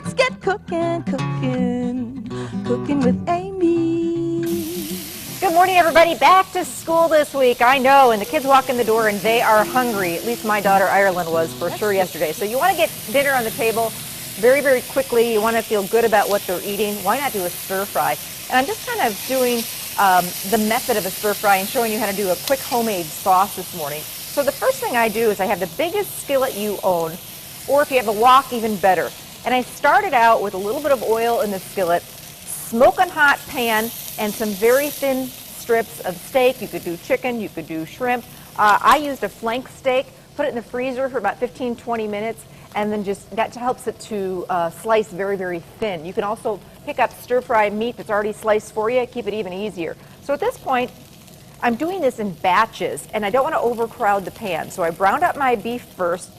Let's get cooking, cooking, cooking with Amy. Good morning, everybody. Back to school this week. I know, and the kids walk in the door and they are hungry. At least my daughter Ireland was for sure yesterday. So you want to get dinner on the table very, very quickly. You want to feel good about what they're eating. Why not do a stir fry? And I'm just kind of doing the method of a stir fry and showing you how to do a quick homemade sauce this morning. So the first thing I do is I have the biggest skillet you own, or if you have a wok, even better. And I started out with a little bit of oil in the skillet, smoking hot pan, and some very thin strips of steak. You could do chicken, you could do shrimp. I used a flank steak, put it in the freezer for about 15-20 minutes, and then just that helps it to slice very, very thin. You can also pick up stir-fry meat that's already sliced for you, keep it even easier. So at this point, I'm doing this in batches, and I don't want to overcrowd the pan. So I browned up my beef first,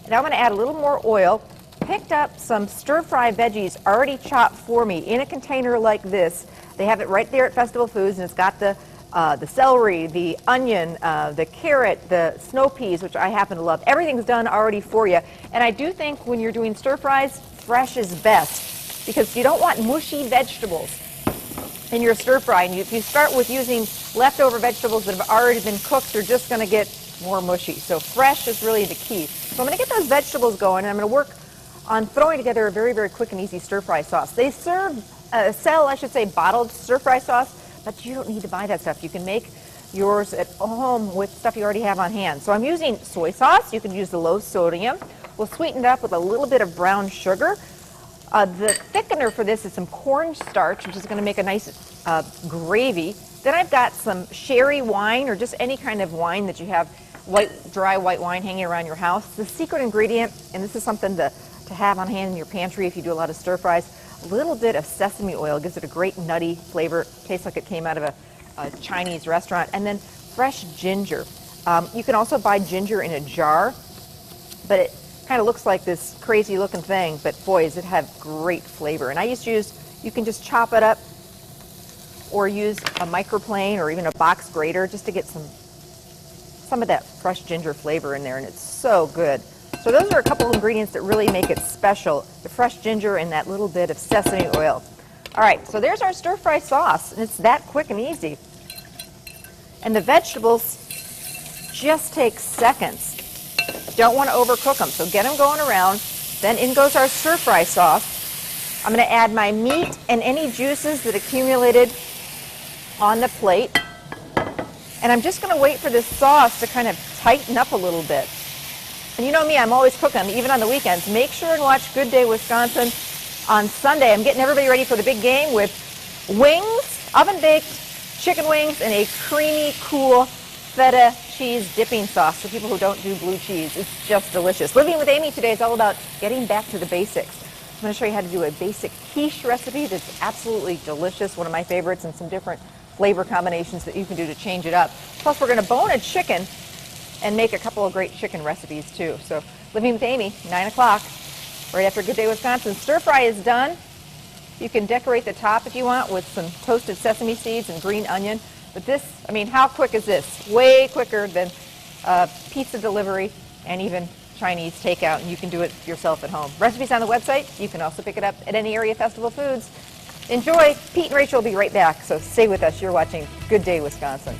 and I'm going to add a little more oil. Picked up some stir-fry veggies already chopped for me in a container like this. They have it right there at Festival Foods, and it's got the celery, the onion, the carrot, the snow peas, which I happen to love. Everything's done already for you. And I do think when you're doing stir-fries, fresh is best, because you don't want mushy vegetables in your stir-fry. And if you start with using leftover vegetables that have already been cooked, you're just going to get more mushy. So fresh is really the key. So I'm going to get those vegetables going, and I'm going to work on throwing together a very, very quick and easy stir-fry sauce. They sell bottled stir-fry sauce, but you don't need to buy that stuff. You can make yours at home with stuff you already have on hand. So I'm using soy sauce. You can use the low sodium. We'll sweeten it up with a little bit of brown sugar. The thickener for this is some cornstarch, which is going to make a nice gravy. Then I've got some sherry wine, or just any kind of wine that you have, dry white wine hanging around your house. The secret ingredient, and this is something to have on hand in your pantry if you do a lot of stir fries, a little bit of sesame oil gives it a great nutty flavor. Tastes like it came out of a Chinese restaurant. And then fresh ginger. You can also buy ginger in a jar, but it kind of looks like this crazy looking thing, but boy, does it have great flavor. And I used to you can just chop it up or use a microplane or even a box grater just to get some of that fresh ginger flavor in there, and it's so good. So those are a couple of ingredients that really make it special, the fresh ginger and that little bit of sesame oil. All right, so there's our stir-fry sauce, and it's that quick and easy. And the vegetables just take seconds. Don't want to overcook them, so get them going around. Then in goes our stir-fry sauce. I'm going to add my meat and any juices that accumulated on the plate. And I'm just going to wait for this sauce to kind of tighten up a little bit. And you know me, I'm always cooking, even on the weekends. Make sure and watch Good Day Wisconsin on Sunday. I'm getting everybody ready for the big game with wings, oven-baked chicken wings, and a creamy, cool feta cheese dipping sauce for people who don't do blue cheese. It's just delicious. Living with Amy today is all about getting back to the basics. I'm going to show you how to do a basic quiche recipe that's absolutely delicious, one of my favorites, and some different flavor combinations that you can do to change it up. Plus, we're going to bone a chicken and make a couple of great chicken recipes too. So Living with Amy, 9 o'clock, right after Good Day Wisconsin. Stir fry is done. You can decorate the top if you want with some toasted sesame seeds and green onion. But this, I mean, how quick is this? Way quicker than pizza delivery and even Chinese takeout, and you can do it yourself at home. Recipes on the website. You can also pick it up at any area Festival Foods. Enjoy. Pete and Rachel will be right back, so stay with us. You're watching Good Day Wisconsin.